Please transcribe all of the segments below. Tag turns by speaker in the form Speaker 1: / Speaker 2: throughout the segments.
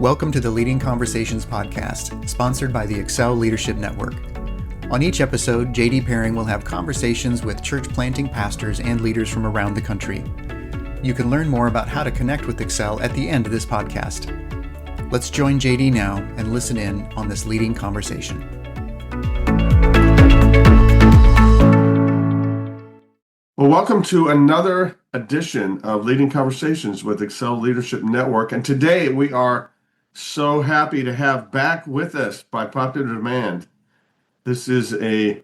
Speaker 1: Welcome to the Leading Conversations podcast, sponsored by the Excel Leadership Network. On each episode, JD Pairing will have conversations with church planting pastors and leaders from around the country. You can learn more about how to connect with Excel at the end of this podcast. Let's join JD now and listen in on this leading conversation.
Speaker 2: Well, welcome to another edition of Leading Conversations with Excel Leadership Network. And today we are so happy to have back with us by popular demand. This is a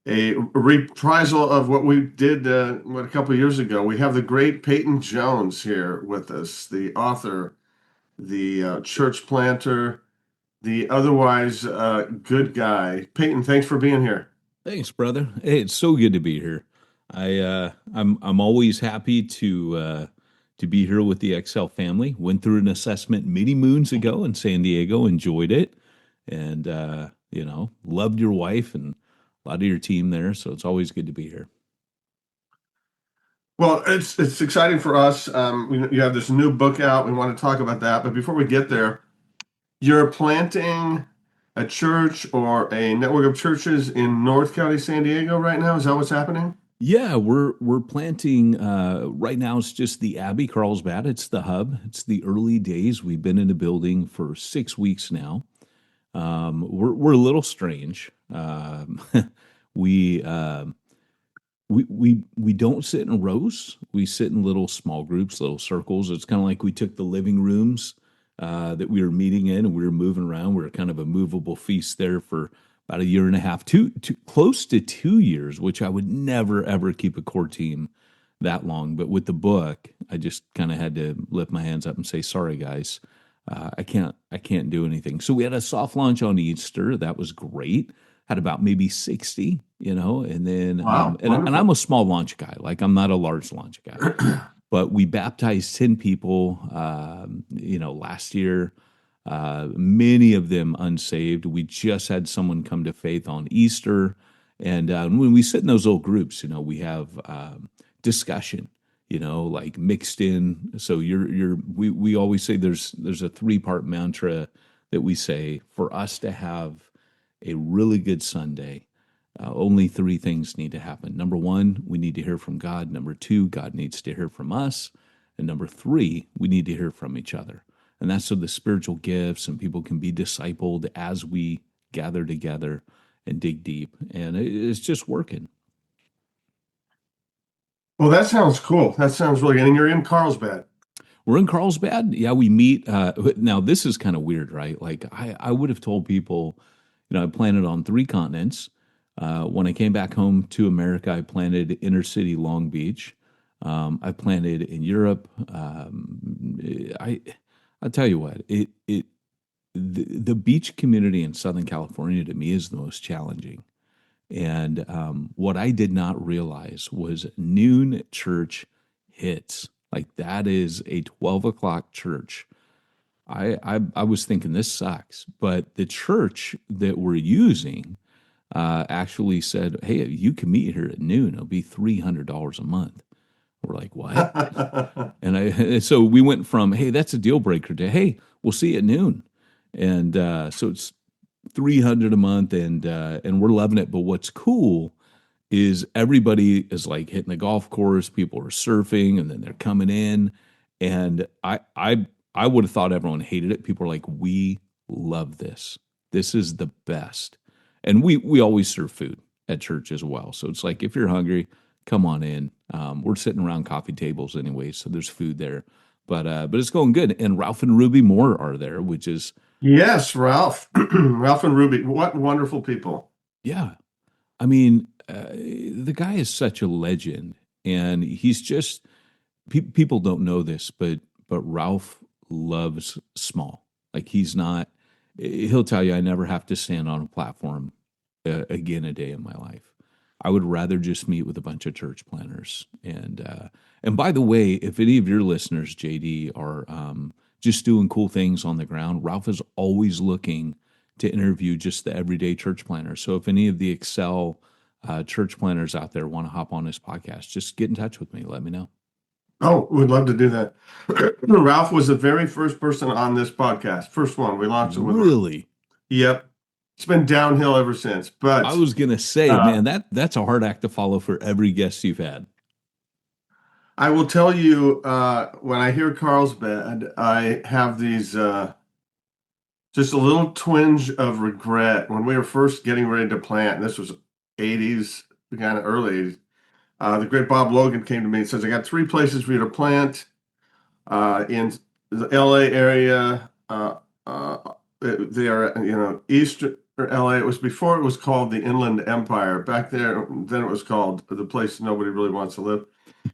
Speaker 2: reprisal of what we did a couple of years ago. We have the great Peyton Jones here with us, the author, the church planter, the otherwise good guy. Peyton, thanks for being here.
Speaker 3: Thanks, brother. Hey, it's so good to be here. I'm always happy to be here with the Excel family. Went through an assessment many moons ago in San Diego, enjoyed it, and loved your wife and a lot of your team there. So it's always good to be here.
Speaker 2: Well, it's exciting for us. You have this new book out. We want to talk about that, but before we get there, you're planting a church or a network of churches in North County, San Diego right now. Is that what's happening?
Speaker 3: Yeah, we're planting, right now it's just the Abbey, Carlsbad. It's the hub. It's the early days. We've been in the building for 6 weeks now. We're a little strange. We don't sit in rows. We sit in little small groups, little circles. It's kind of like we took the living rooms that we were meeting in and we were moving around. We were kind of a movable feast there for about a year and a half, close to 2 years, which I would never, ever keep a core team that long. But with the book, I just kind of had to lift my hands up and say, sorry, guys, I can't do anything. So we had a soft launch on Easter. That was great. Had about maybe 60, and then,
Speaker 2: wow,
Speaker 3: and I'm a small launch guy. Like I'm not a large launch guy, but we baptized 10 people, last year. Many of them unsaved. We just had someone come to faith on Easter. And when we sit in those little groups, we have discussion, like mixed in. So we always say there's a 3-part mantra that we say for us to have a really good Sunday. Only 3 things need to happen. Number 1, we need to hear from God. Number 2, God needs to hear from us. And number 3, we need to hear from each other. And that's so the spiritual gifts and people can be discipled as we gather together and dig deep. And it's just working.
Speaker 2: Well, that sounds cool. That sounds really good. And you're in Carlsbad.
Speaker 3: We're in Carlsbad. Yeah, we meet. Now, this is kind of weird, right? Like I would have told people, I planted on 3 continents. When I came back home to America, I planted inner city Long Beach. I planted in Europe. I'll tell you what, the beach community in Southern California to me is the most challenging. And what I did not realize was noon church hits. Like that is a 12 o'clock church. I was thinking this sucks, but the church that we're using actually said, hey, you can meet here at noon. It'll be $300 a month. We're like, what? And so we went from, hey, that's a deal breaker to, hey, we'll see you at noon. And so it's $300 a month and we're loving it. But what's cool is everybody is like hitting the golf course. People are surfing and then they're coming in. And I would have thought everyone hated it. People are like, we love this. This is the best. And we always serve food at church as well. So it's like, if you're hungry, come on in. We're sitting around coffee tables anyway, so there's food there. But it's going good. And Ralph and Ruby Moore are there, which is...
Speaker 2: Yes, Ralph. Ralph and Ruby. What wonderful people.
Speaker 3: Yeah. I mean, the guy is such a legend. And he's just... people don't know this, but Ralph loves small. Like he's not... He'll tell you, I never have to stand on a platform again a day in my life. I would rather just meet with a bunch of church planners. And by the way, if any of your listeners, JD, are just doing cool things on the ground, Ralph is always looking to interview just the everyday church planners. So if any of the Excel church planners out there want to hop on this podcast, just get in touch with me. Let me know.
Speaker 2: Oh, we'd love to do that. Ralph was the very first person on this podcast. First one. We launched it with Ralph.
Speaker 3: Really?
Speaker 2: Yep. It's been downhill ever since.
Speaker 3: I
Speaker 2: But
Speaker 3: was gonna say,
Speaker 2: uh,
Speaker 3: man, that's a hard act to follow for every guest you've had.
Speaker 2: I will tell you, when I hear Carlsbad, I have these just a little twinge of regret. When we were first getting ready to plant, and this was 80s, kind of early 80s, the great Bob Logan came to me and says, I got three places for you to plant in the LA area. They are, eastern LA. It was before it was called the Inland Empire. Back there, then it was called the place nobody really wants to live.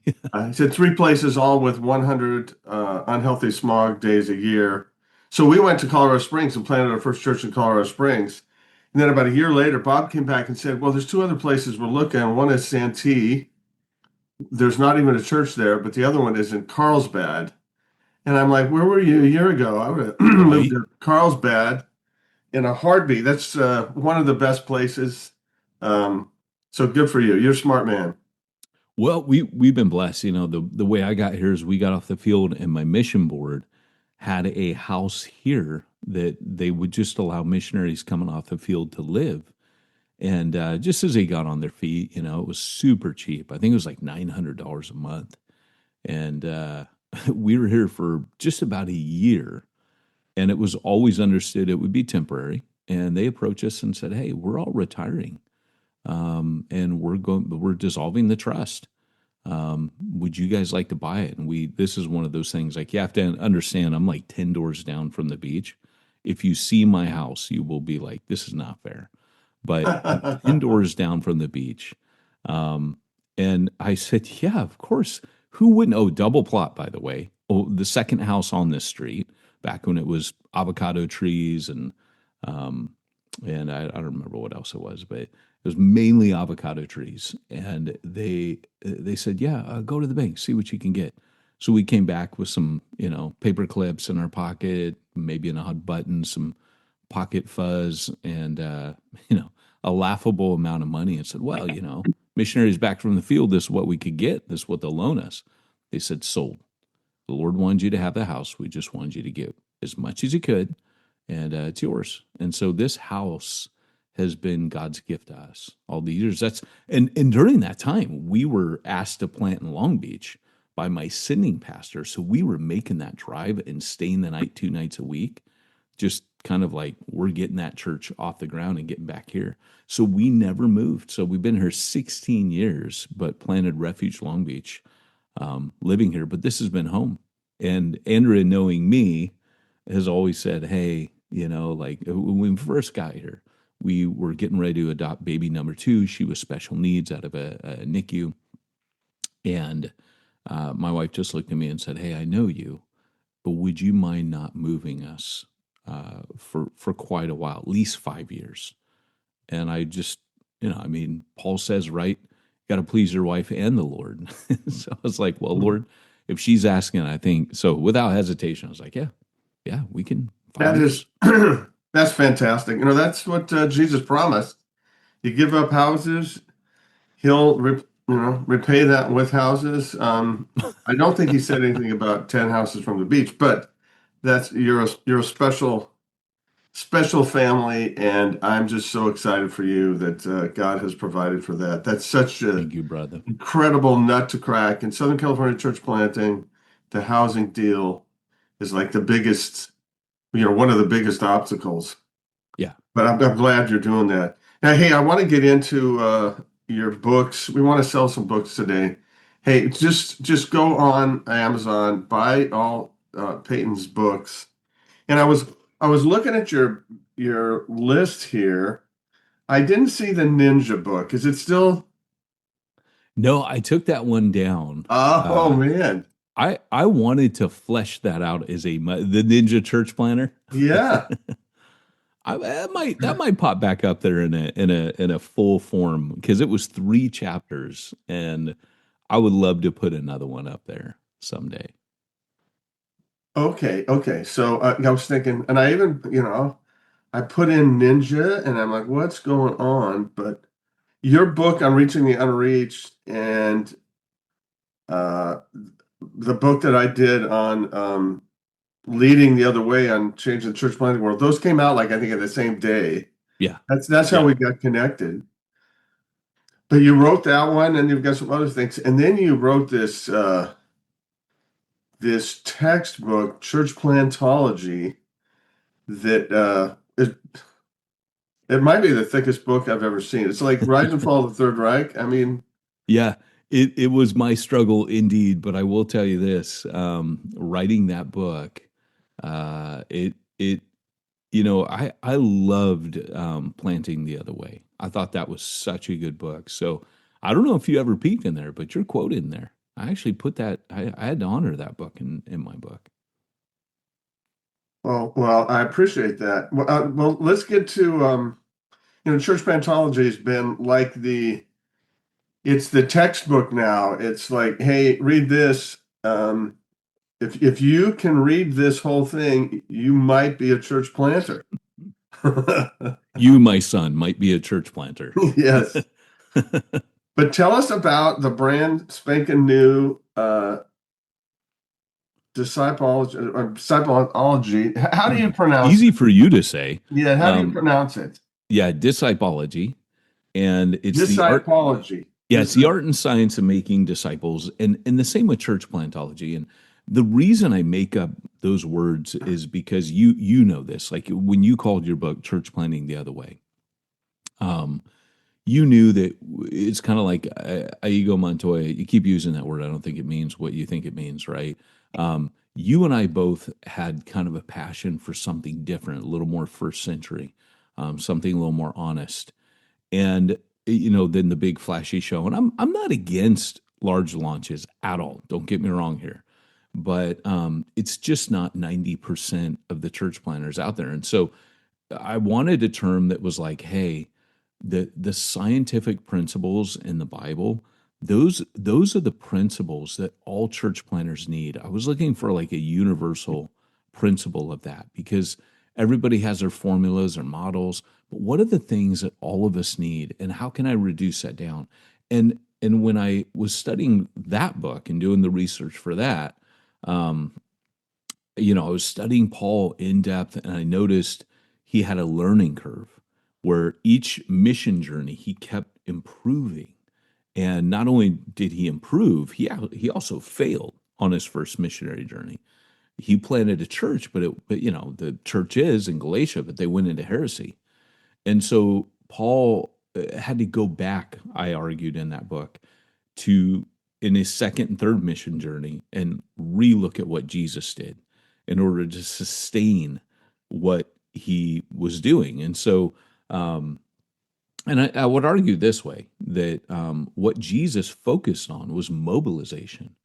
Speaker 2: He said three places, all with 100 unhealthy smog days a year. So we went to Colorado Springs and planted our first church in Colorado Springs. And then about a year later, Bob came back and said, well, there's two other places we're looking. One is Santee. There's not even a church there, but the other one is in Carlsbad. And I'm like, where were you a year ago? I would have moved
Speaker 3: Right?
Speaker 2: to Carlsbad in a heartbeat. That's one of the best places. So good for you. You're a smart man.
Speaker 3: Well, we've been blessed. The way I got here is we got off the field and my mission board had a house here that they would just allow missionaries coming off the field to live. And just as they got on their feet, it was super cheap. I think it was like $900 a month. And we were here for just about a year. And it was always understood it would be temporary. And they approached us and said, hey, we're all retiring. And we're dissolving the trust. Would you guys like to buy it? And this is one of those things, like, you have to understand, I'm like 10 doors down from the beach. If you see my house, you will be like, this is not fair. But I'm 10 doors down from the beach. And I said, yeah, of course. Who wouldn't? Oh, double plot, by the way. Oh, the second house on this street, back when it was avocado trees and I don't remember what else it was, but it was mainly avocado trees. And they said, yeah, go to the bank, see what you can get. So we came back with some, paper clips in our pocket, maybe an odd button, some pocket fuzz, and a laughable amount of money, and said, well, missionaries back from the field, this is what we could get, this is what they'll loan us. They said, sold. The Lord wanted you to have the house. We just wanted you to give as much as you could, and it's yours. And so this house has been God's gift to us all these years. And during that time, we were asked to plant in Long Beach by my sending pastor. So we were making that drive and staying the night 2 nights a week, just kind of like, we're getting that church off the ground and getting back here. So we never moved. So we've been here 16 years, but planted Refuge Long Beach, living here. But this has been home. And Andrea, knowing me, has always said, hey, like when we first got here, we were getting ready to adopt baby number 2. She was special needs out of a NICU. And my wife just looked at me and said, hey, I know you, but would you mind not moving us for quite a while, at least 5 years? And I just, Paul says, right, got to please your wife and the Lord. So I was like, well, Lord, if she's asking, I think, so without hesitation, I was like, yeah, we can.
Speaker 2: That is, that's fantastic. That's what Jesus promised. You give up houses, he'll repay that with houses. I don't think he said anything about 10 houses from the beach, but you're a special family, and I'm just so excited for you that God has provided for that. That's such
Speaker 3: Thank you, brother.
Speaker 2: incredible nut to crack. In Southern California church planting, the housing deal is like the biggest, one of the biggest obstacles.
Speaker 3: Yeah.
Speaker 2: But I'm glad you're doing that. Now, hey, I want to get into your books. We want to sell some books today. Hey, just go on Amazon, buy all Peyton's books. And I was looking at your list here. I didn't see the Ninja book. Is it still?
Speaker 3: No, I took that one down.
Speaker 2: Oh man.
Speaker 3: I wanted to flesh that out as the Ninja Church Planner.
Speaker 2: Yeah.
Speaker 3: That might pop back up there in a full form, because it was 3 chapters, and I would love to put another one up there someday.
Speaker 2: Okay. So I was thinking, and I even, I put in Ninja, and I'm like, what's going on? But your book on reaching the unreached and the book that I did on leading the other way on changing the church planting world, those came out like I think at the same day.
Speaker 3: Yeah.
Speaker 2: That's how
Speaker 3: Yeah.
Speaker 2: we got connected. But you wrote that one, and you've got some other things, and then you wrote this textbook, Church Plantology, that it might be the thickest book I've ever seen. It's like Rise and Fall of the Third Reich. I mean,
Speaker 3: Yeah, it was my struggle indeed, but I will tell you this, writing that book, it I loved Planting the Other Way. I thought that was such a good book. So I don't know if you ever peeked in there, but your quote in there. I actually put that. I had to honor that book in my book.
Speaker 2: well, I appreciate that. Well, let's get to Church Plantology has been like it's the textbook now. It's like, hey, read this. If you can read this whole thing, you might be a church planter.
Speaker 3: You, my son, might be a church planter.
Speaker 2: Yes. But tell us about the brand spanking new discipology. How do you pronounce
Speaker 3: Easy
Speaker 2: it?
Speaker 3: for you to say.
Speaker 2: Yeah, how do you pronounce it?
Speaker 3: Yeah, Discipology, and it's the art.
Speaker 2: Discipology.
Speaker 3: Yeah, it's the art and science of making disciples, and the same with church plantology. And the reason I make up those words is because you know this. Like when you called your book "Church Planting the Other Way," you knew that it's kind of like Aigo Montoya. You keep using that word. I don't think it means what you think it means, right? You and I both had kind of a passion for something different, a little more first century, something a little more honest, and than the big flashy show. And I'm not against large launches at all. Don't get me wrong here, but it's just not 90% of the church planners out there. And so I wanted a term that was like, hey, the scientific principles in the Bible, those are the principles that all church planners need. I was looking for like a universal principle of that because everybody has their formulas or models, but what are the things that all of us need and how can I reduce that down? And when I was studying that book and doing the research for that, I was studying Paul in depth and I noticed he had a learning curve where each mission journey he kept improving. And not only did he improve, he also failed on his first missionary journey. He planted a church, but the church is in Galatia, but they went into heresy. And so Paul had to go back, I argued in that book, to in his second and third mission journey and relook at what Jesus did in order to sustain what he was doing. And so, and I would argue this way that what Jesus focused on was mobilization.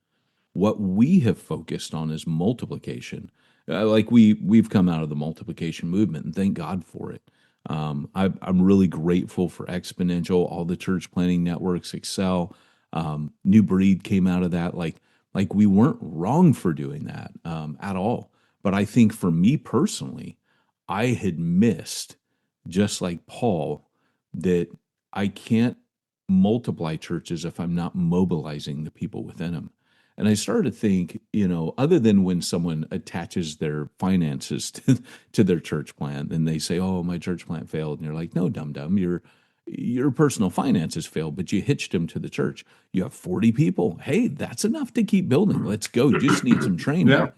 Speaker 3: What we have focused on is multiplication. Like we've come out of the multiplication movement, and thank God for it. I'm really grateful for Exponential, all the church planting networks, Excel, New Breed came out of that. Like we weren't wrong for doing that at all. But I think for me personally, I had missed, just like Paul, that I can't multiply churches if I'm not mobilizing the people within them. And I started to think, other than when someone attaches their finances to their church plant and they say, oh, my church plant failed. And you're like, no, dum-dum, your personal finances failed, but you hitched them to the church. You have 40 people. Hey, that's enough to keep building. Let's go. You just need some training.
Speaker 2: Yeah.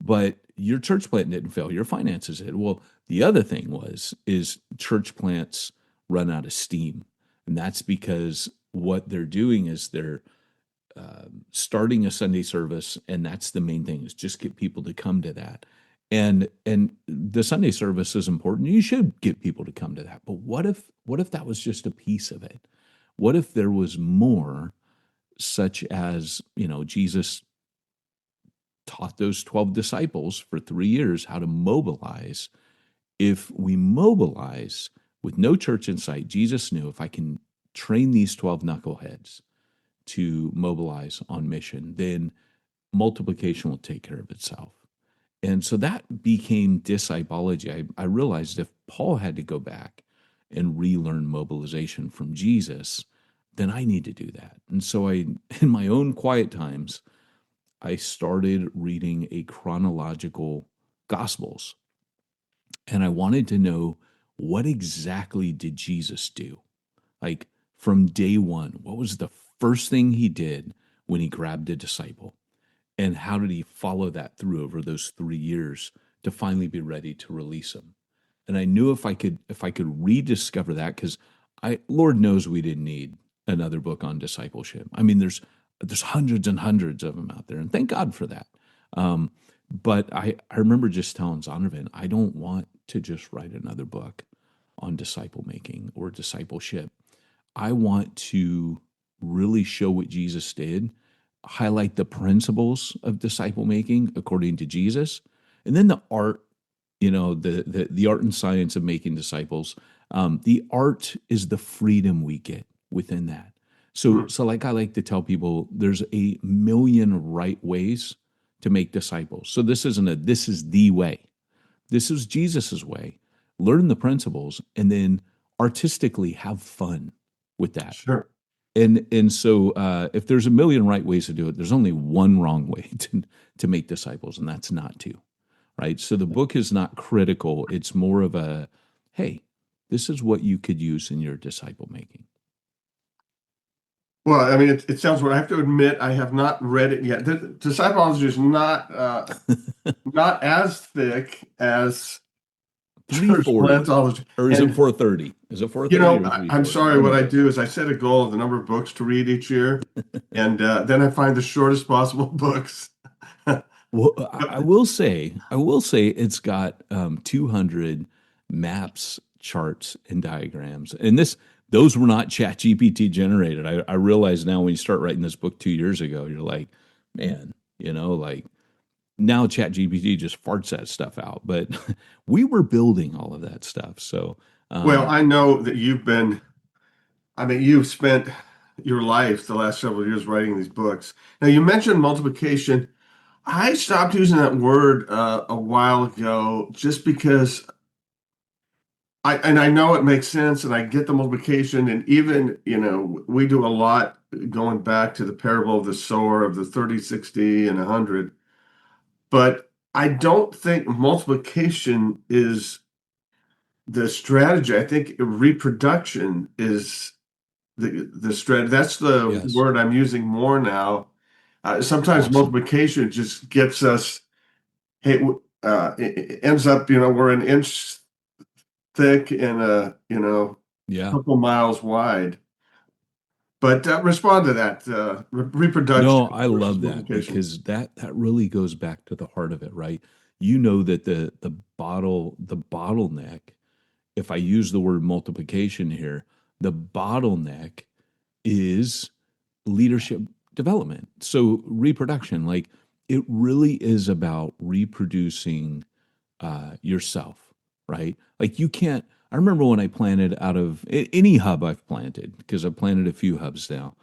Speaker 3: But your church plant didn't fail. Your finances did. Well, the other thing is church plants run out of steam. And that's because what they're doing is they're starting a Sunday service, and that's the main thing, is just get people to come to that. And the Sunday service is important. You should get people to come to that. But what if that was just a piece of it? What if there was more, such as, Jesus taught those 12 disciples for 3 years how to mobilize. If we mobilize with no church in sight, Jesus knew, if I can train these 12 knuckleheads to mobilize on mission, then multiplication will take care of itself. And so that became discipology. I realized if Paul had to go back and relearn mobilization from Jesus, then I need to do that. And so in my own quiet times, I started reading a chronological Gospels, and I wanted to know, what exactly did Jesus do? Like, from day one, what was the first thing he did when he grabbed a disciple? And how did he follow that through over those 3 years to finally be ready to release them? And I knew if I could rediscover that, because Lord knows we didn't need another book on discipleship. I mean, there's hundreds and hundreds of them out there, and thank God for that. Um, but I remember just telling Zondervan, I don't want to just write another book on disciple making or discipleship. I want to really show what Jesus did, highlight the principles of disciple making according to Jesus, and then the art, the art and science of making disciples. The art is the freedom we get within that. So like I like to tell people, there's a million right ways to make disciples. So this is the way. This is Jesus's way. Learn the principles and then artistically have fun with that.
Speaker 2: Sure.
Speaker 3: And so if there's a million right ways to do it, there's only one wrong way to make disciples, and that's not to, right? So the book is not critical. It's more of a, hey, this is what you could use in your disciple making.
Speaker 2: Well, I mean, it sounds weird. I have to admit, I have not read it yet. The Discipleology is not not as thick as church
Speaker 3: 340,
Speaker 2: plantology.
Speaker 3: or is
Speaker 2: And,
Speaker 3: it 430? Is it 430?
Speaker 2: you know,
Speaker 3: or
Speaker 2: I'm
Speaker 3: 340?
Speaker 2: sorry. What I do is I set a goal of the number of books to read each year, and then I find the shortest possible books.
Speaker 3: Well, I will say it's got 200 maps, charts, and diagrams. And those were not ChatGPT generated. I realize now, when you start writing this book 2 years ago, you're like, man, like now ChatGPT just farts that stuff out. But we were building all of that stuff. So,
Speaker 2: Well, I know that you've spent your life the last several years writing these books. Now, you mentioned multiplication. I stopped using that word a while ago just because I know it makes sense and I get the multiplication, and even, we do a lot going back to the parable of the sower of the 30, 60, and 100. But I don't think multiplication is the strategy. I think reproduction is the strategy. That's the
Speaker 3: Yes.
Speaker 2: word I'm using more now. Sometimes
Speaker 3: Awesome.
Speaker 2: multiplication just gets us, hey, it ends up, we're an inch thick and
Speaker 3: Yeah.
Speaker 2: couple miles wide. But respond to that reproduction
Speaker 3: No, I
Speaker 2: versus
Speaker 3: love that,
Speaker 2: multiplication.
Speaker 3: because that really goes back to the heart of it, right? You know that the bottleneck, if I use the word multiplication here, the bottleneck is leadership development. So reproduction, like, it really is about reproducing yourself, right? Like, you can't. I remember when I planted out of any hub I've planted, because I've planted a few hubs now.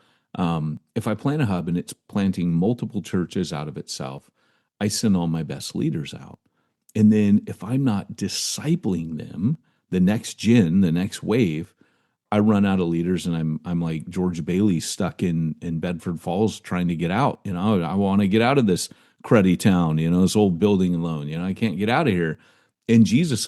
Speaker 3: If I plant a hub and it's planting multiple churches out of itself, I send all my best leaders out. And then if I'm not discipling them, the next gen, the next wave, I run out of leaders, and I'm like George Bailey stuck in Bedford Falls trying to get out. I want to get out of this cruddy town, this old building alone. I can't get out of here. And Jesus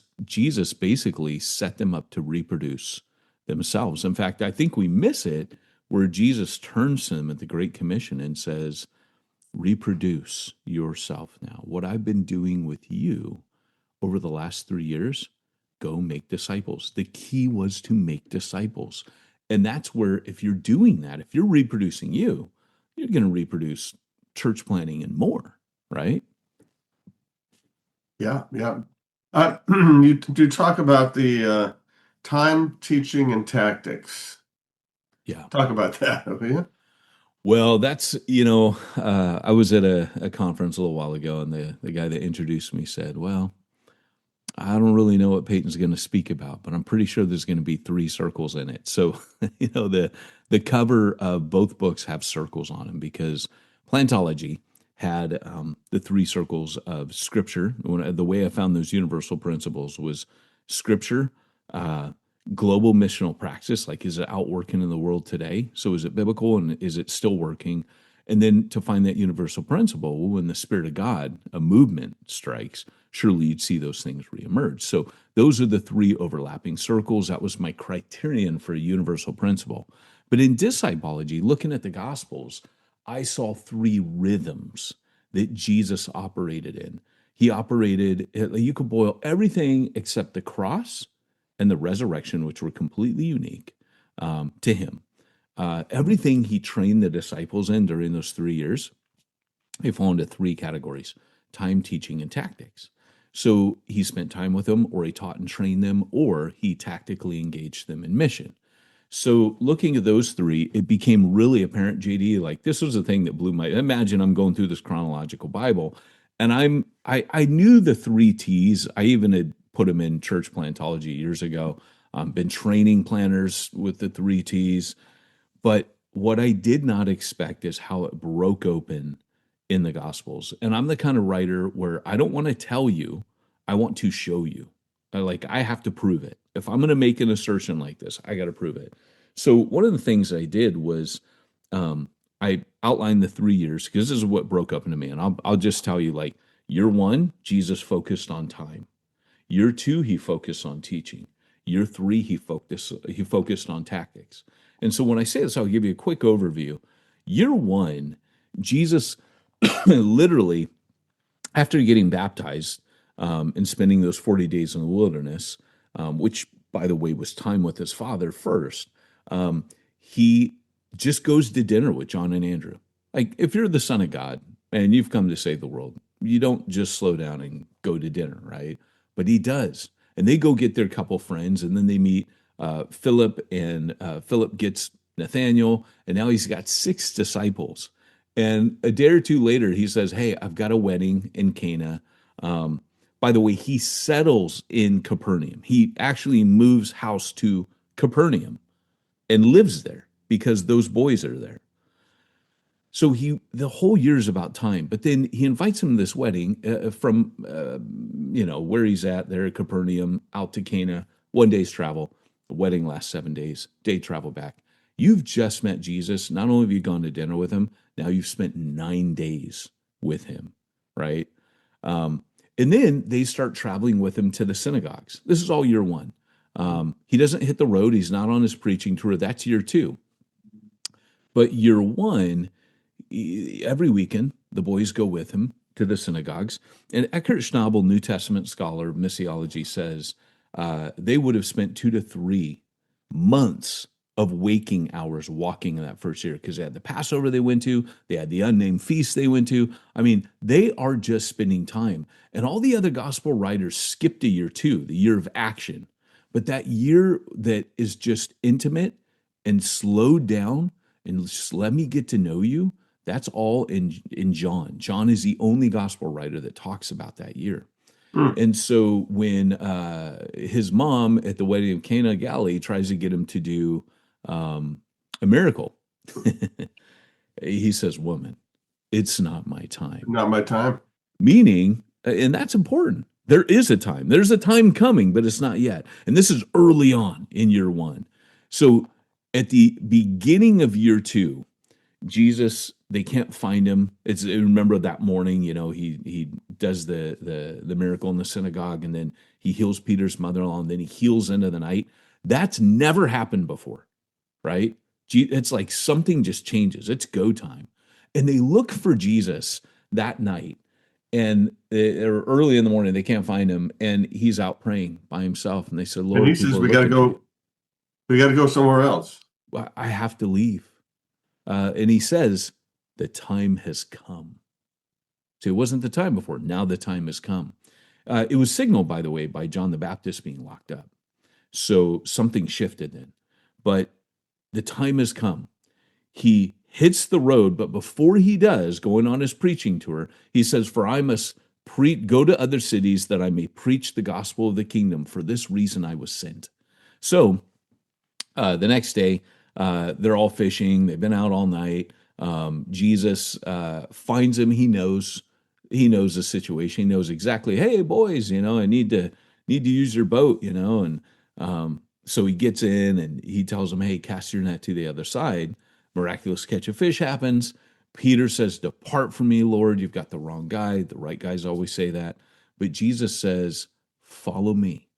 Speaker 3: basically set them up to reproduce themselves. In fact, I think we miss it where Jesus turns to them at the Great Commission and says, reproduce yourself now. What I've been doing with you over the last 3 years, go make disciples. The key was to make disciples. And that's where, if you're doing that, if you're reproducing you're going to reproduce church planting and more, right?
Speaker 2: Yeah, yeah. You do talk about the time, teaching, and tactics.
Speaker 3: Yeah.
Speaker 2: Talk about that, will you?
Speaker 3: Well, that's, I was at a conference a little while ago, and the guy that introduced me said, well, I don't really know what Peyton's going to speak about, but I'm pretty sure there's going to be 3 circles in it. So, the cover of both books have circles on them, because Plantology had the 3 circles of Scripture. The way I found those universal principles was Scripture, global missional practice, like, is it out working in the world today? So is it biblical, and is it still working? And then to find that universal principle, when the Spirit of God, a movement strikes, surely you'd see those things reemerge. So those are the three overlapping circles. That was my criterion for a universal principle. But in discipology, looking at the Gospels, I saw three rhythms that Jesus operated in. He operated, you could boil everything except the cross and the resurrection, which were completely unique to him. Everything he trained the disciples in during those 3 years, they fall into three categories: time, teaching, and tactics. So he spent time with them, or he taught and trained them, or he tactically engaged them in mission. So looking at those three, it became really apparent, JD, like this was the thing that blew my, imagine I'm going through this chronological Bible, and I knew the three T's. I even had put them in church plantology years ago, been training planners with the three T's. But what I did not expect is how it broke open in the Gospels. And I'm the kind of writer where I don't want to tell you, I want to show you. I have to prove it. If I'm going to make an assertion like this, I got to prove it. So one of the things I did was I outlined the 3 years, because this is what broke up into me. And I'll just tell you, like, year one, Jesus focused on time. Year two, he focused on teaching. Year three, he focused on tactics. And so when I say this, I'll give you a quick overview. Year one, Jesus literally, after getting baptized and spending those 40 days in the wilderness, which, by the way, was time with his Father first, he just goes to dinner with John and Andrew. Like, if you're the Son of God and you've come to save the world, you don't just slow down and go to dinner, right? But he does. And they go get their couple friends, and then they meet Philip, and Philip gets Nathaniel, and now he's got 6 disciples. And a day or two later, he says, hey, I've got a wedding in Cana. By the way, he settles in Capernaum. He actually moves house to Capernaum and lives there because those boys are there. So the whole year is about time, but then he invites him to this wedding from, where he's at there at Capernaum out to Cana, 1 day's travel. The wedding lasts 7 days, day travel back. You've just met Jesus. Not only have you gone to dinner with him, now you've spent 9 days with him, right? And then they start traveling with him to the synagogues. This is all year one. He doesn't hit the road. He's not on his preaching tour. That's year two. But year one, every weekend, the boys go with him to the synagogues. And Eckhart Schnabel, New Testament scholar of missiology, says they would have spent 2 to 3 months of waking hours walking in that first year, because they had the Passover they went to, they had the unnamed feast they went to. I mean, they are just spending time. And all the other gospel writers skipped a year two, the year of action. But that year that is just intimate and slowed down and just let me get to know you, that's all in John. John is the only gospel writer that talks about that year. And so when his mom at the wedding of Cana of Galilee tries to get him to do a miracle, he says, woman, it's not my time.
Speaker 2: Not my time.
Speaker 3: Meaning, and that's important, there is a time. There's a time coming, but it's not yet. And this is early on in year one. So at the beginning of year two, Jesus, they can't find him. Remember that morning, he does the miracle in the synagogue, and then he heals Peter's mother-in-law, and then he heals into the night. That's never happened before, right? It's like something just changes. It's go time. And they look for Jesus that night, and they're early in the morning. They can't find him, and he's out praying by himself. And they said, Lord,
Speaker 2: and he says, we got to go somewhere else.
Speaker 3: Well, I have to leave. And he says, the time has come. So it wasn't the time before. Now the time has come. It was signaled, by the way, by John the Baptist being locked up. So something shifted then. But the time has come. He hits the road, but before he does, going on his preaching tour, he says, for I must go to other cities that I may preach the gospel of the kingdom. For this reason I was sent. So the next day, they're all fishing. They've been out all night. Jesus finds him. He knows the situation. He knows exactly, hey, boys, I need to use your boat, and so he gets in and he tells them, hey, cast your net to the other side. Miraculous catch of fish happens. Peter says, "Depart from me, Lord. You've got the wrong guy." The right guys always say that. But Jesus says, "Follow me,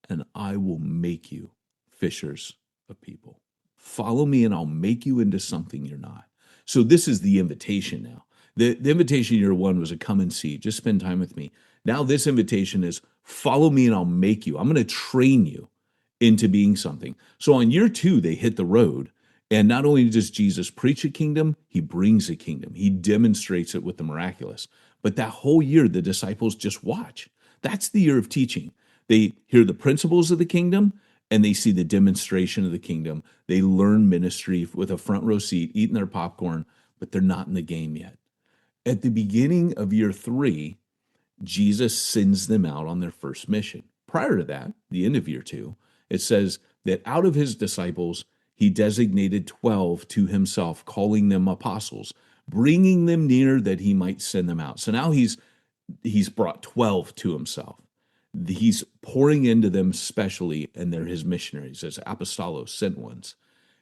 Speaker 3: and I will make you fishers of people. Follow me, and I'll make you into something you're not." So this is the invitation now. The invitation year one was a come and see, just spend time with me. Now this invitation is follow me and I'll make you. I'm going to train you into being something. So on year two, they hit the road. And not only does Jesus preach a kingdom, he brings a kingdom. He demonstrates it with the miraculous. But that whole year, the disciples just watch. That's the year of teaching. They hear the principles of the kingdom and they see the demonstration of the kingdom. They learn ministry with a front row seat, eating their popcorn, but they're not in the game yet. At the beginning of year three, Jesus sends them out on their first mission. Prior to that, the end of year two, it says that out of his disciples, he designated 12 to himself, calling them apostles, bringing them near that he might send them out. So now he's brought 12 to himself. He's pouring into them specially, and they're his missionaries, as apostolos, sent ones.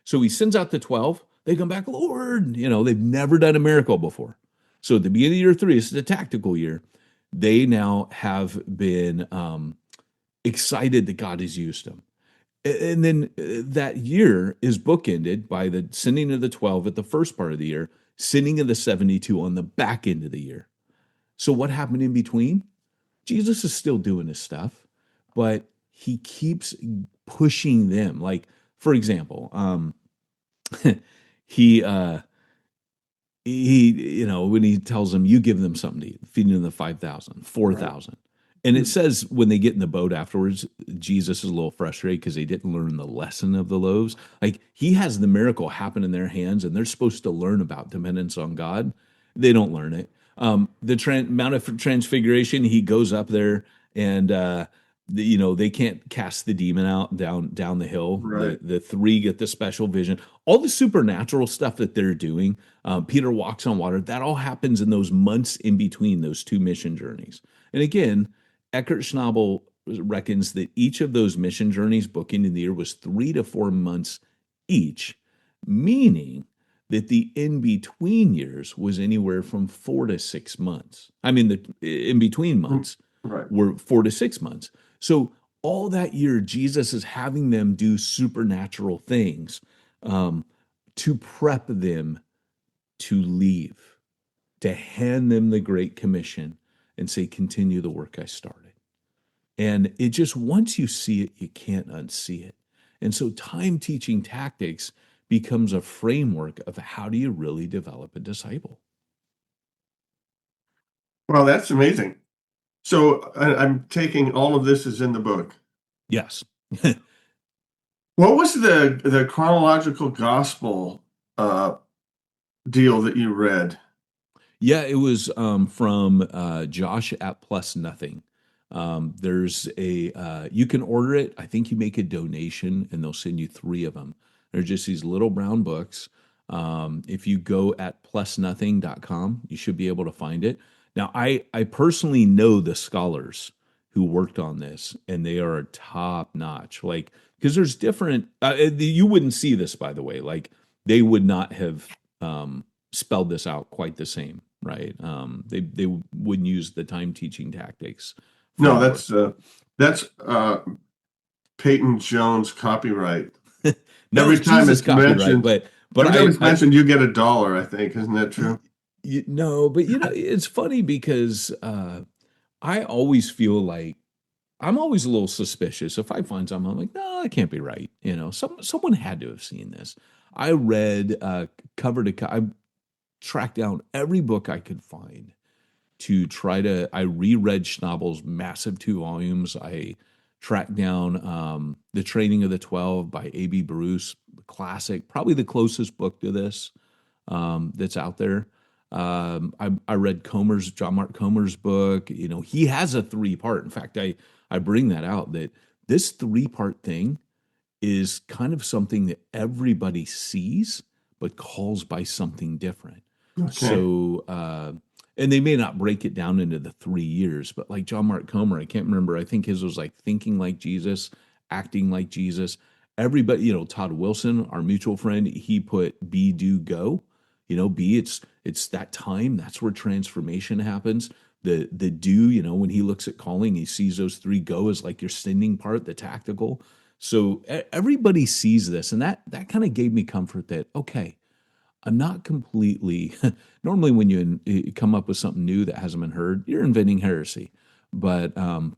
Speaker 3: So he sends out the 12. They come back, Lord, they've never done a miracle before. So at the beginning of year three, this is a tactical year. They now have been excited that God has used them. And then that year is bookended by the sending of the 12 at the first part of the year, sending of the 72 on the back end of the year. So what happened in between? Jesus is still doing his stuff, but he keeps pushing them. Like, for example, he when he tells them, you give them something to eat, feeding them the 5,000, 4,000. Right. And it says when they get in the boat afterwards, Jesus is a little frustrated because they didn't learn the lesson of the loaves. Like, he has the miracle happen in their hands, and they're supposed to learn about dependence on God. They don't learn it. The Mount of Transfiguration, he goes up there, and they can't cast the demon out down the hill. Right. The three get the special vision. All the supernatural stuff that they're doing. Peter walks on water. That all happens in those months in between those two mission journeys. And again, Eckhart Schnabel reckons that each of those mission journeys booking in the year was 3 to 4 months each, meaning that the in-between years was anywhere from 4 to 6 months. I mean, the in-between months were 4 to 6 months. So all that year, Jesus is having them do supernatural things to prep them to leave, to hand them the Great Commission and say, continue the work I started. And it just, once you see it, you can't unsee it. And so time teaching tactics becomes a framework of how do you really develop a disciple.
Speaker 2: Well, that's amazing. So I'm taking all of this is in the book.
Speaker 3: Yes.
Speaker 2: What was the chronological gospel deal that you read?
Speaker 3: Yeah, it was from Josh at Plus Nothing. There's you can order it. I think you make a donation and they'll send you 3 of them. They're just these little brown books. If you go at plusnothing.com, you should be able to find it. Now, I personally know the scholars who worked on this, and they are top notch. Like, because there's different, you wouldn't see this, by the way. Like, they would not have spelled this out quite the same, right? They wouldn't use the time teaching tactics.
Speaker 2: No, that's Peyton Jones copyright.
Speaker 3: No,
Speaker 2: every time it's mentioned,
Speaker 3: but
Speaker 2: every time it's mentioned, you get $1. I think, isn't that true?
Speaker 3: No, but it's funny because I always feel like I'm always a little suspicious. If I find something, I'm like, no, that can't be right. Someone had to have seen this. I read cover to cover. I tracked down every book I could find to try to. I reread Schnabel's massive 2 volumes. I tracked down The Training of the 12 by A.B. Bruce, the classic, probably the closest book to this that's out there. I read John Mark Comer's book. He has a 3-part. In fact, I bring that out, that this 3-part thing is kind of something that everybody sees, but calls by something different. Okay. So, and they may not break it down into the 3 years, but like John Mark Comer, I can't remember. I think his was like Thinking Like Jesus, Acting Like Jesus. Everybody, Todd Wilson, our mutual friend, he put Be, Do, Go. B, it's that time. That's where transformation happens. The do, when he looks at calling, he sees those three go as like your sending part, the tactical. So everybody sees this, and that kind of gave me comfort that, okay, I'm not completely, normally when you come up with something new that hasn't been heard, you're inventing heresy. But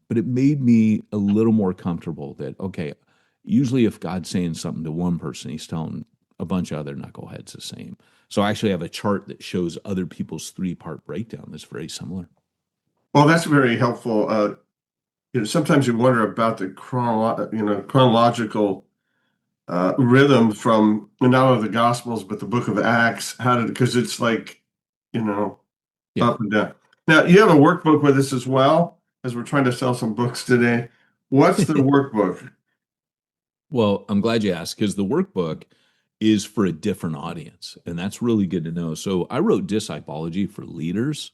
Speaker 3: it made me a little more comfortable that, okay, usually if God's saying something to one person, he's telling a bunch of other knuckleheads the same. So I actually have a chart that shows other people's 3-part breakdown that's very similar.
Speaker 2: Well, that's very helpful. Sometimes you wonder about the chronological rhythm from not only the Gospels but the Book of Acts. Because it's like, up and down. Now you have a workbook with us as well, as we're trying to sell some books today. What's the workbook?
Speaker 3: Well, I'm glad you asked, because the workbook is for a different audience, and that's really good to know. So I wrote Disciplogy for leaders.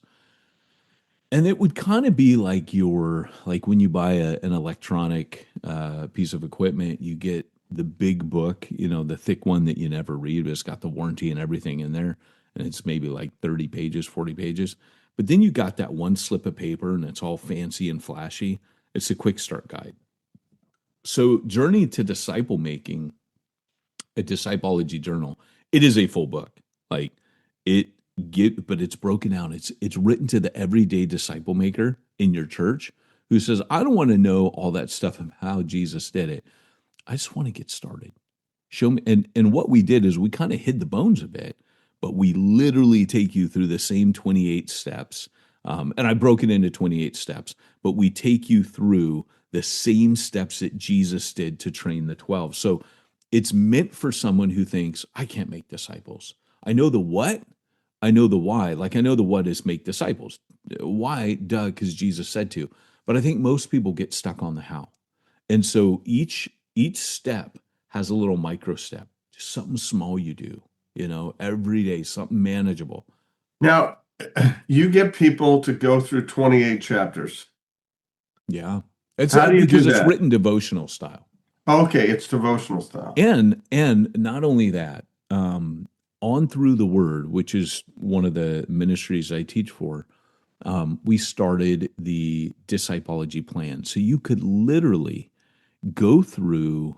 Speaker 3: And it would kind of be like when you buy an electronic piece of equipment, you get the big book, the thick one that you never read, but it's got the warranty and everything in there. And it's maybe like 30 pages, 40 pages. But then you got that one slip of paper and it's all fancy and flashy. It's a quick start guide. So Journey to Disciple Making, a Disciplogy journal, it is a full book. But it's broken out. It's written to the everyday disciple maker in your church who says, I don't want to know all that stuff of how Jesus did it. I just want to get started. Show me. And what we did is we kind of hid the bones a bit, but we literally take you through the same 28 steps. And I broke it into 28 steps, but we take you through the same steps that Jesus did to train the 12. So it's meant for someone who thinks, I can't make disciples. I know the what, I know the why. Like, I know the what is make disciples. Why? Duh, because Jesus said to. But I think most people get stuck on the how. And so each step has a little micro step, just something small you do, every day, something manageable.
Speaker 2: Now, you get people to go through 28 chapters.
Speaker 3: Yeah.
Speaker 2: How do you do that?
Speaker 3: Because it's written devotional style.
Speaker 2: Okay, it's devotional style.
Speaker 3: And not only that, on Through the Word, which is one of the ministries I teach for, we started the Disciplogy plan. So you could literally go through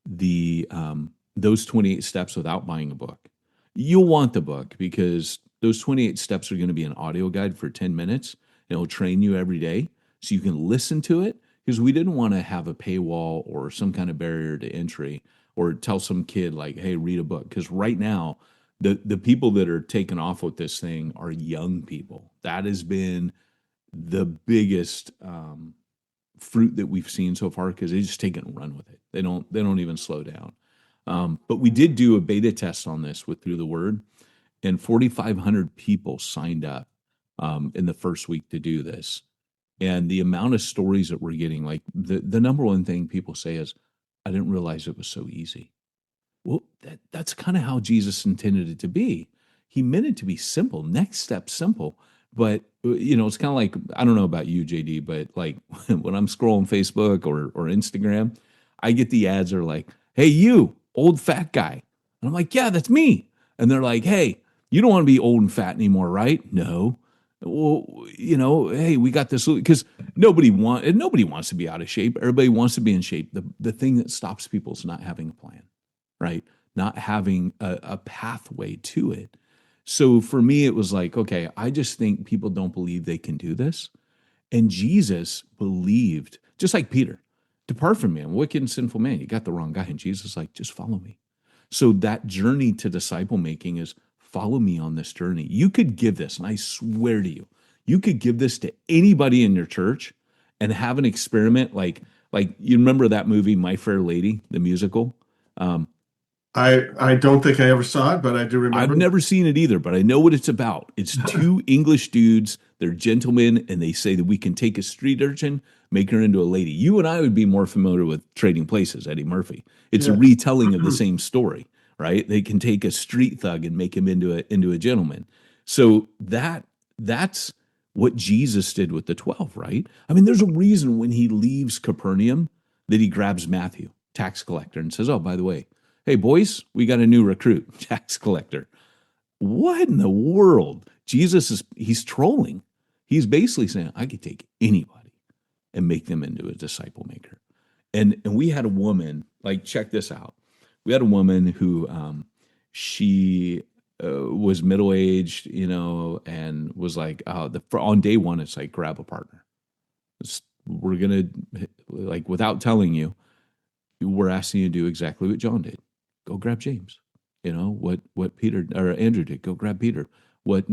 Speaker 3: those 28 steps without buying a book. You'll want the book because those 28 steps are going to be an audio guide for 10 minutes. And it'll train you every day so you can listen to it, because we didn't want to have a paywall or some kind of barrier to entry or tell some kid like, hey, read a book. Because right now, the people that are taking off with this thing are young people. That has been the biggest fruit that we've seen so far, because they just take it and run with it. They don't even slow down. But we did do a beta test on this with Through the Word, and 4,500 people signed up in the first week to do this. And the amount of stories that we're getting, like the number one thing people say is, I didn't realize it was so easy. Well, that's kind of how Jesus intended it to be. He meant it to be simple, next step simple. But, it's kind of like, I don't know about you, JD, but like when I'm scrolling Facebook or Instagram, I get the ads that are like, hey, you old fat guy. And I'm like, yeah, that's me. And they're like, hey, you don't want to be old and fat anymore, right? No. Well, hey, we got this, because nobody wants to be out of shape. Everybody wants to be in shape. The thing that stops people is not having a plan, right? Not having a pathway to it. So for me, it was like, okay, I just think people don't believe they can do this. And Jesus believed, just like Peter, depart from me, I'm a wicked and sinful man. You got the wrong guy. And Jesus is like, just follow me. So that journey to disciple making is, follow me on this journey. You could give this, and I swear to you, you could give this to anybody in your church and have an experiment. Like you remember that movie, My Fair Lady, the musical?
Speaker 2: I don't think I ever saw it, but I do remember.
Speaker 3: I've never seen it either, but I know what it's about. It's two English dudes. They're gentlemen, and they say that we can take a street urchin, make her into a lady. You and I would be more familiar with Trading Places, Eddie Murphy. It's a retelling of the same story, right? They can take a street thug and make him into a gentleman. So that's what Jesus did with the 12, right? I mean, there's a reason when he leaves Capernaum that he grabs Matthew, tax collector, and says, oh, by the way, Hey, boys, we got a new recruit, tax collector. What in the world? He's trolling. He's basically saying, I could take anybody and make them into a disciple maker. And we had a woman, like, check this out. We had a woman who she was middle aged, and was like, on day one, it's like, grab a partner. We're gonna, like, without telling you, we're asking you to do exactly what John did. Go grab James. What Peter or Andrew did. Go grab Peter. What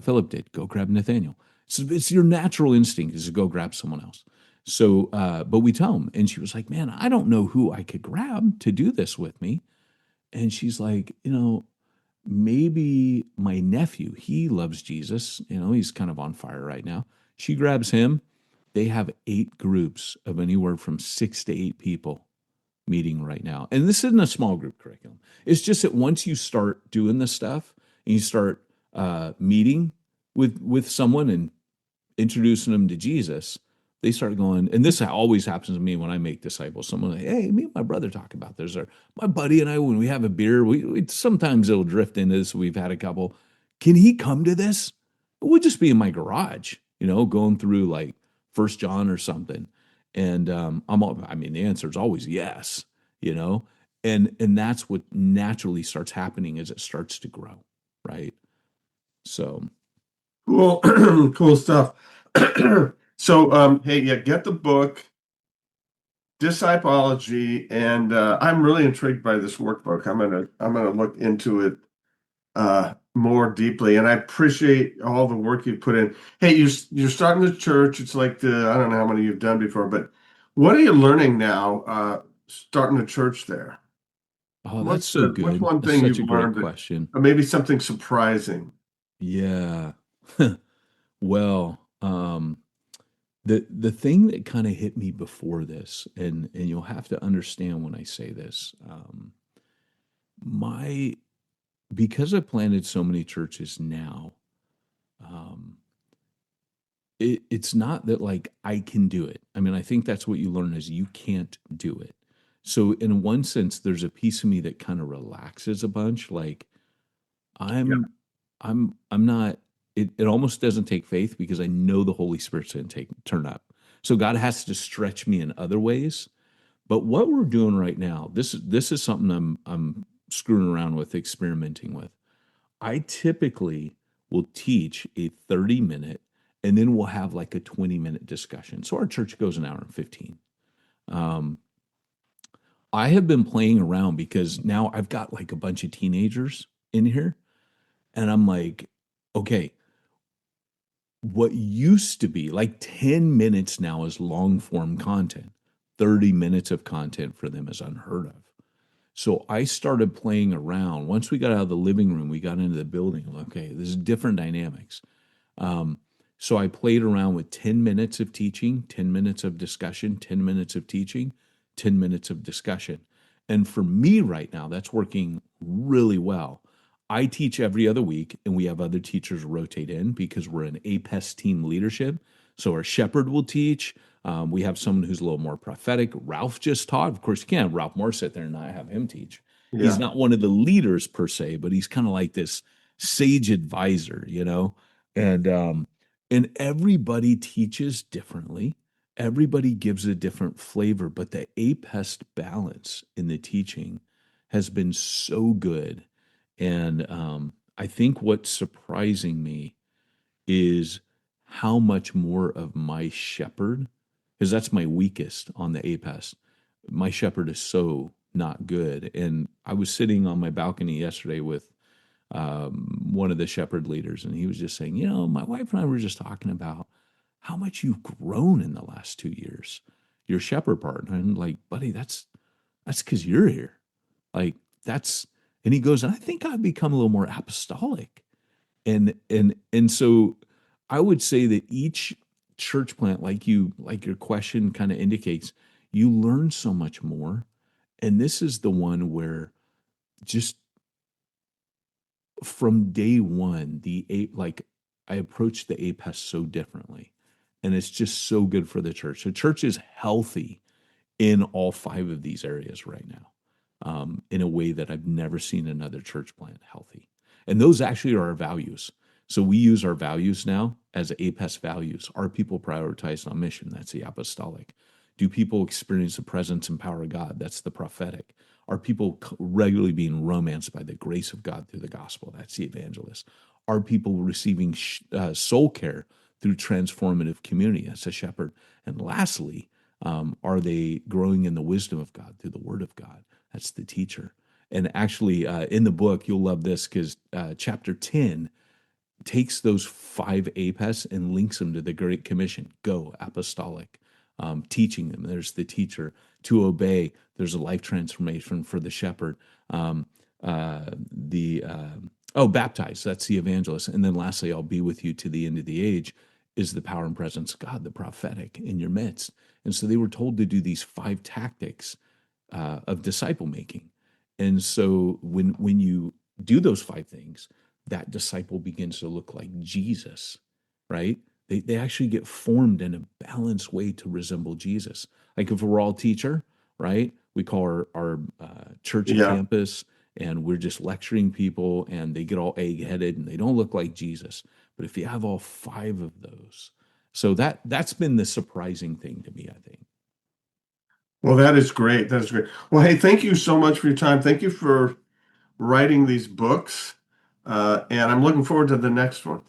Speaker 3: Philip did. Go grab Nathaniel. So it's your natural instinct is to go grab someone else. So, but we tell him, and she was like, "Man, I don't know who I could grab to do this with me." And she's like, maybe my nephew. He loves Jesus. He's kind of on fire right now. She grabs him. They have 8 groups of anywhere from 6 to 8 people meeting right now. And this isn't a small group curriculum. It's just that once you start doing this stuff and you start meeting with someone and introducing them to Jesus, they start going, and this always happens to me when I make disciples. Someone like, hey, me and my brother talk about this, or my buddy and I, when we have a beer, we sometimes it'll drift into this. We've had a couple. Can he come to this? It would just be in my garage, going through like First John or something. And the answer is always yes, and that's what naturally starts happening as it starts to grow, right? So
Speaker 2: Cool, cool stuff. So, hey, yeah, get the book, Disciplogy, and I'm really intrigued by this workbook. I'm gonna look into it more deeply, and I appreciate all the work you put in. Hey, you're starting the church. It's like I don't know how many you've done before, but what are you learning now? Starting a church there.
Speaker 3: Oh, that's so
Speaker 2: What's
Speaker 3: good.
Speaker 2: one
Speaker 3: That's
Speaker 2: thing
Speaker 3: such
Speaker 2: you've
Speaker 3: a great
Speaker 2: learned that,
Speaker 3: question.
Speaker 2: or maybe something surprising?
Speaker 3: Yeah. Well, the thing that kind of hit me before this, and you'll have to understand when I say this, my because I planted so many churches now, um, it's not that like I can do it. I mean, I think that's what you learn is you can't do it. So in one sense, there's a piece of me that kind of relaxes a bunch. Like
Speaker 2: Yeah.
Speaker 3: I'm not, it almost doesn't take faith because I know the Holy Spirit's going to turn up. So God has to stretch me in other ways. But what we're doing right now, this is something I'm screwing around with, experimenting with. I typically will teach a 30-minute and then we'll have like a 20-minute discussion. So our church goes an hour and 15. Um, I have been playing around because now I've got like a bunch of teenagers in here. And I'm like, okay, what used to be like 10 minutes now is long form content. 30 minutes of content for them is unheard of. So I started playing around. Once we got out of the living room, we got into the building. Okay, this is different dynamics. So I played around with 10 minutes of teaching, 10 minutes of discussion, 10 minutes of teaching, 10 minutes of discussion. And for me right now, that's working really well. I teach every other week, and we have other teachers rotate in because we're an APES team leadership. So our shepherd will teach. We have someone who's a little more prophetic. Ralph just taught. Of course, you can't have Ralph Moore sit there and not have him teach. He's
Speaker 2: Yeah.
Speaker 3: not one of the leaders per se, but he's kind of like this sage advisor, and everybody teaches differently. Everybody gives a different flavor, but the APEST balance in the teaching has been so good. And I think what's surprising me is how much more of my shepherd, because that's my weakest on the APEST. My shepherd is so not good. And I was sitting on my balcony yesterday with one of the shepherd leaders, and he was just saying, my wife and I were just talking about how much you've grown in the last 2 years, your shepherd part. And I'm like, buddy, that's because you're here. Like and he goes, and I think I've become a little more apostolic. And so I would say that each church plant, like your question kind of indicates, you learn so much more. And this is the one where just from day one, I approach the APES so differently. And it's just so good for the church. The church is healthy in all 5 of these areas right now. in a way that I've never seen another church plant healthy. And those actually are our values. So we use our values now as APES values. Are people prioritized on mission? That's the apostolic. Do people experience the presence and power of God? That's the prophetic. Are people regularly being romanced by the grace of God through the gospel? That's the evangelist. Are people receiving soul care through transformative community? That's a shepherd. And lastly, are they growing in the wisdom of God through the word of God? That's the teacher. And actually, in the book, you'll love this because chapter 10 takes those 5 APES and links them to the Great Commission. Go, apostolic, teaching them. There's the teacher. To obey, there's a life transformation for the shepherd. Baptize, that's the evangelist. And then lastly, I'll be with you to the end of the age, is the power and presence of God, the prophetic in your midst. And so they were told to do these 5 tactics of disciple making. And so when you do those 5 things, that disciple begins to look like Jesus, right? They actually get formed in a balanced way to resemble Jesus. Like if we're all teacher, right? We call our church and campus, and we're just lecturing people, and they get all egg-headed, and they don't look like Jesus. But if you have all 5 of those, so that's been the surprising thing to me, I think.
Speaker 2: Well, that is great. That is great. Well, hey, thank you so much for your time. Thank you for writing these books. And I'm looking forward to the next one.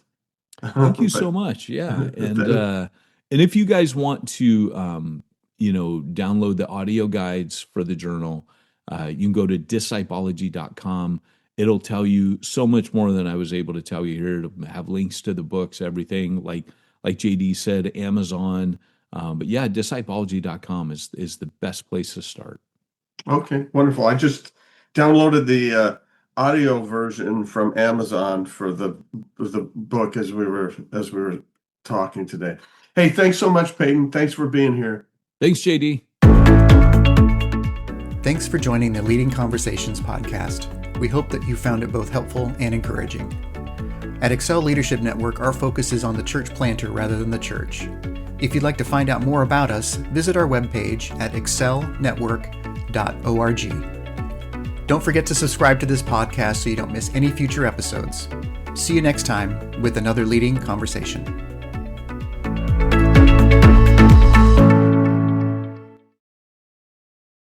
Speaker 3: Thank you so much. Yeah. And if you guys want to, download the audio guides for the journal, you can go to Disciplogy.com. It'll tell you so much more than I was able to tell you here. It'll have links to the books, everything, like JD said, Amazon. But yeah, Disciplogy.com is the best place to start.
Speaker 2: Okay, wonderful. I just downloaded the audio version from Amazon for the book as we were talking today. Hey, thanks so much, Peyton. Thanks for being here.
Speaker 3: Thanks, JD.
Speaker 1: Thanks for joining the Leading Conversations podcast. We hope that you found it both helpful and encouraging. At Excel Leadership Network, our focus is on the church planter rather than the church. If you'd like to find out more about us, visit our webpage at excelnetwork.org. Don't forget to subscribe to this podcast so you don't miss any future episodes. See you next time with another Leading Conversation.